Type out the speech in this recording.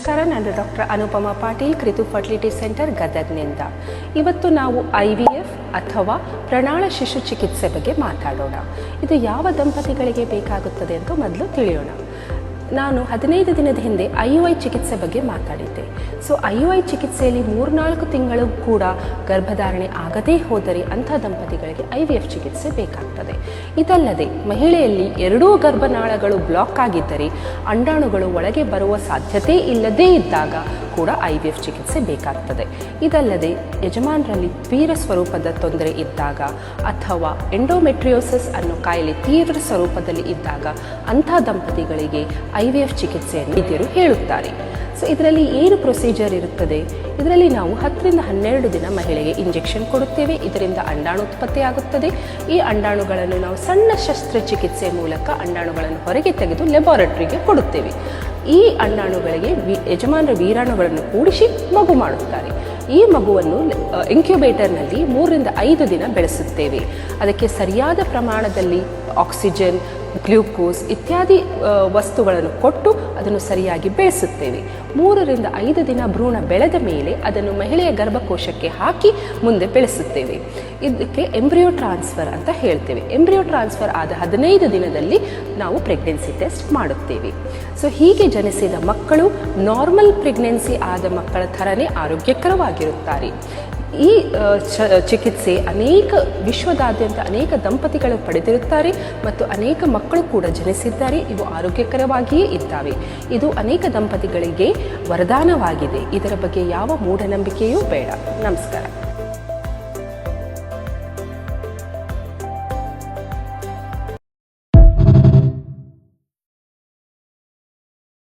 ನಮಸ್ಕಾರ, ನಾನು doctor Anupama Patil, Kritu fertility centre, ಗದಗ್ನಿಂದ. ಇವತ್ತು ನಾವು IVF ಅಥವಾ ಪ್ರಣಾಳ ಶಿಶು ಚಿಕಿತ್ಸೆ ಬಗ್ಗೆ ಮಾತಾಡೋಣ. ಇದು ಯಾವ ದಂಪತಿಗಳಿಗೆ ಬೇಕಾಗುತ್ತದೆ ಅಂತ ಮೊದಲು ತಿಳಿಯೋಣ. ನಾನು 15 ದಿನದ ಹಿಂದೆ IUI ಚಿಕಿತ್ಸೆ ಬಗ್ಗೆ ಮಾತಾಡಿದ್ದೆ. IUI ಚಿಕಿತ್ಸೆಯಲ್ಲಿ 3-4 ತಿಂಗಳು ಕೂಡ ಗರ್ಭಧಾರಣೆ ಆಗದೇ ಹೋದರೆ ಅಂಥ ದಂಪತಿಗಳಿಗೆ IVF ಚಿಕಿತ್ಸೆ ಬೇಕಾಗ್ತದೆ. ಇದಲ್ಲದೆ ಮಹಿಳೆಯಲ್ಲಿ ಎರಡೂ ಗರ್ಭನಾಳಗಳು ಬ್ಲಾಕ್ ಆಗಿದ್ದರೆ, ಅಂಡಾಣುಗಳು ಒಳಗೆ ಬರುವ ಸಾಧ್ಯತೆ ಇಲ್ಲದೇ ಇದ್ದಾಗ ಕೂಡ IVF ಚಿಕಿತ್ಸೆ ಬೇಕಾಗ್ತದೆ. ಇದಲ್ಲದೆ ಯಜಮಾನರಲ್ಲಿ ತೀವ್ರ ಸ್ವರೂಪದ ತೊಂದರೆ ಇದ್ದಾಗ ಅಥವಾ ಎಂಡೋಮೆಟ್ರಿಯೋಸಿಸ್ ಅನ್ನೋ ಕಾಯಿಲೆ ತೀವ್ರ ಸ್ವರೂಪದಲ್ಲಿ ಇದ್ದಾಗ ಅಂಥ ದಂಪತಿಗಳಿಗೆ IVF ಚಿಕಿತ್ಸೆಯನ್ನು ವೈದ್ಯರು ಹೇಳುತ್ತಾರೆ. ಇದರಲ್ಲಿ ಏನು ಪ್ರೊಸೀಜರ್ ಇರುತ್ತದೆ? ಇದರಲ್ಲಿ ನಾವು 10ರಿಂದ 12 ದಿನ ಮಹಿಳೆಗೆ ಇಂಜೆಕ್ಷನ್ ಕೊಡುತ್ತೇವೆ. ಇದರಿಂದ ಅಂಡಾಣು ಉತ್ಪತ್ತಿ ಆಗುತ್ತದೆ. ಈ ಅಂಡಾಣುಗಳನ್ನು ನಾವು ಸಣ್ಣ ಶಸ್ತ್ರಚಿಕಿತ್ಸೆ ಮೂಲಕ ಅಂಡಾಣುಗಳನ್ನು ಹೊರಗೆ ತೆಗೆದು ಲ್ಯಾಬೊರೇಟರಿಗೆ ಕೊಡುತ್ತೇವೆ. ಈ ಅಂಡಾಣುಗಳಿಗೆ ಯಜಮಾನರ ವೀರಾಣುಗಳನ್ನು ಕೂಡಿಸಿ ಮಗು ಮಾಡುತ್ತಾರೆ. ಈ ಮಗುವನ್ನು ಇನ್ಕ್ಯುಬೇಟರ್ನಲ್ಲಿ 3ರಿಂದ 5 ದಿನ ಬೆಳೆಸುತ್ತೇವೆ. ಅದಕ್ಕೆ ಸರಿಯಾದ ಪ್ರಮಾಣದಲ್ಲಿ ಆಕ್ಸಿಜನ್, ಗ್ಲೂಕೋಸ್ ಇತ್ಯಾದಿ ವಸ್ತುಗಳನ್ನು ಕೊಟ್ಟು ಅದನ್ನು ಸರಿಯಾಗಿ ಬೆಳೆಸುತ್ತೇವೆ. 3ರಿಂದ 5 ದಿನ ಭ್ರೂಣ ಬೆಳೆದ ಮೇಲೆ ಅದನ್ನು ಮಹಿಳೆಯ ಗರ್ಭಕೋಶಕ್ಕೆ ಹಾಕಿ ಮುಂದೆ ಬೆಳೆಸುತ್ತೇವೆ. ಇದಕ್ಕೆ ಎಂಬ್ರಿಯೋ ಟ್ರಾನ್ಸ್ಫರ್ ಅಂತ ಹೇಳ್ತೇವೆ. ಎಂಬ್ರಿಯೋ ಟ್ರಾನ್ಸ್ಫರ್ ಆದ 15 ದಿನದಲ್ಲಿ ನಾವು ಪ್ರೆಗ್ನೆನ್ಸಿ ಟೆಸ್ಟ್ ಮಾಡುತ್ತೇವೆ. ಹೀಗೆ ಜನಿಸಿದ ಮಕ್ಕಳು ನಾರ್ಮಲ್ ಪ್ರೆಗ್ನೆನ್ಸಿ ಆದ ಮಕ್ಕಳ ಥರನೇ ಆರೋಗ್ಯಕರವಾಗಿರುತ್ತಾರೆ. ಈ ಚಿಕಿತ್ಸೆ ವಿಶ್ವದಾದ್ಯಂತ ಅನೇಕ ದಂಪತಿಗಳು ಪಡೆದಿರುತ್ತಾರೆ ಮತ್ತು ಅನೇಕ ಮಕ್ಕಳು ಕೂಡ ಜನಿಸಿದ್ದಾರೆ. ಇವು ಆರೋಗ್ಯಕರವಾಗಿಯೇ ಇದ್ದಾವೆ. ಇದು ಅನೇಕ ದಂಪತಿಗಳಿಗೆ ವರದಾನವಾಗಿದೆ. ಇದರ ಬಗ್ಗೆ ಯಾವ ಮೂಢನಂಬಿಕೆಯೂ ಬೇಡ. ನಮಸ್ಕಾರ.